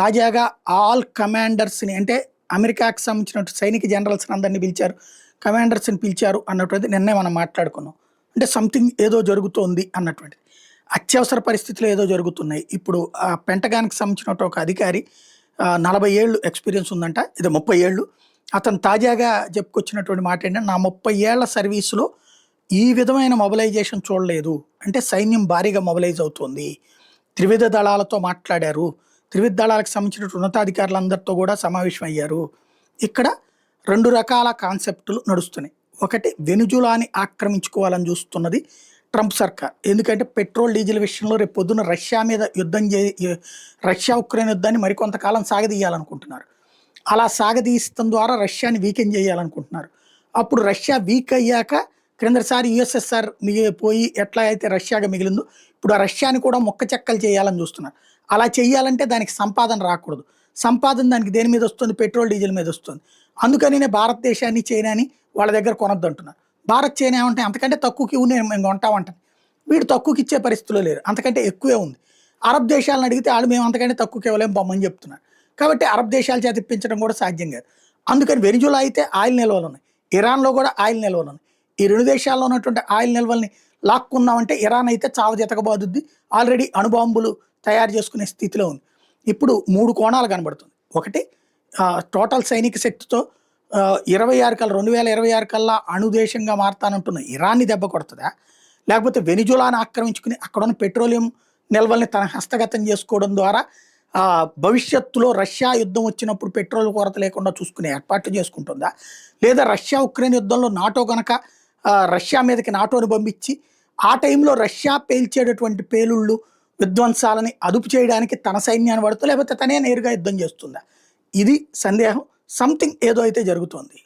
తాజాగా ఆల్ కమాండర్స్ని అంటే అమెరికాకి సంబంధించిన సైనిక జనరల్స్ని అందరినీ పిలిచారు, కమాండర్స్ని పిలిచారు అన్నటువంటిది నిన్నే మనం మాట్లాడుకున్నాం. అంటే సంథింగ్ ఏదో జరుగుతోంది అన్నటువంటిది. అత్యవసర పరిస్థితులు ఏదో జరుగుతున్నాయి. ఇప్పుడు ఆ పెంటగాన్కి సంబంధించిన ఒక అధికారి 40 ఏళ్ళు ఎక్స్పీరియన్స్ ఉందంట, ఇది 30 ఏళ్ళు. అతను తాజాగా చెప్పుకొచ్చినటువంటి మాట ఏంటంటే, నా 30 ఏళ్ల సర్వీసులో ఈ విధమైన మొబిలైజేషన్ చూడలేదు. అంటే సైన్యం భారీగా మొబిలైజ్ అవుతోంది. త్రివిధ దళాలతో మాట్లాడారు. త్రివిధ దళాలకు సంబంధించిన ఉన్నతాధికారులందరితో కూడా సమావేశం అయ్యారు. ఇక్కడ 2 రకాల కాన్సెప్టులు నడుస్తున్నాయి. ఒకటి, వెనుజులాని ఆక్రమించుకోవాలని చూస్తున్నది ట్రంప్ సర్కార్. ఎందుకంటే పెట్రోల్ డీజిల్ విషయంలో రేపు పొద్దున రష్యా మీద యుద్ధం రష్యా ఉక్రెయిన్ యుద్ధాన్ని మరికొంతకాలం సాగదీయాలనుకుంటున్నారు. అలా సాగదీయడం ద్వారా రష్యాని వీకెన్ చేయాలనుకుంటున్నారు. అప్పుడు రష్యా వీక్ అయ్యాక క్రిందసారి యుఎస్ఎస్ఆర్ పోయి ఎట్లా అయితే రష్యాగా మిగిలిందో ఇప్పుడు ఆ రష్యాని కూడా మొక్క చెక్కలు చేయాలని చూస్తున్నారు. అలా చేయాలంటే దానికి సంపాదన రాకూడదు. సంపాదన దానికి దేని మీద వస్తుంది? పెట్రోల్ డీజిల్ మీద వస్తుంది. అందుకని భారతదేశాన్ని చైనాని వాళ్ళ దగ్గర కొనొద్దు అంటున్నారు. భారత్ చైనా ఏమంటే అంతకంటే తక్కువకి మేము కొంటామంటాను. వీడు తక్కువకి ఇచ్చే పరిస్థితిలో లేరు, అంతకంటే ఎక్కువే ఉంది. అరబ్ దేశాలను అడిగితే వాళ్ళు మేము అంతకంటే తక్కువకి ఇవ్వలేము బొమ్మని చెప్తున్నారు. కాబట్టి అరబ్ దేశాల చేత ఇప్పించడం కూడా సాధ్యం కాదు. అందుకని వెనిజులా అయితే ఆయిల్ నిల్వలు ఉన్నాయి, ఇరాన్లో కూడా ఆయిల్ నిల్వలు ఉన్నాయి. ఈ 2 దేశాల్లో ఉన్నటువంటి ఆయిల్ నిల్వల్ని లాక్కుందామంటే ఇరాన్ అయితే చావ జతకబాదుద్ది. ఆల్రెడీ అణుబాంబులు తయారు చేసుకునే స్థితిలో ఉంది. ఇప్పుడు 3 కోణాలు కనబడుతుంది. ఒకటి, టోటల్ సైనిక శక్తితో 2026 కల్లా అణుదేశంగా మారతానంటున్న ఇరాన్ని దెబ్బ కొడుతుందా, లేకపోతే వెనిజులాను ఆక్రమించుకుని అక్కడున్న పెట్రోలియం నిల్వల్ని తన హస్తగతం చేసుకోవడం ద్వారా భవిష్యత్తులో రష్యా యుద్ధం వచ్చినప్పుడు పెట్రోల్ కొరత లేకుండా చూసుకునే ఏర్పాట్లు చేసుకుంటుందా, లేదా రష్యా ఉక్రెయిన్ యుద్ధంలో నాటో కనుక రష్యా మీదకి నాటోని పంపించి ఆ టైంలో రష్యా పేల్చేటటువంటి పేలుళ్ళు విధ్వంసాలని అదుపు చేయడానికి తన సైన్యాన్ని వాడుతూ, లేకపోతే తనే నేరుగా యుద్ధం చేస్తుందా? ఇది సందేహం. సంథింగ్ ఏదో అయితే జరుగుతోంది.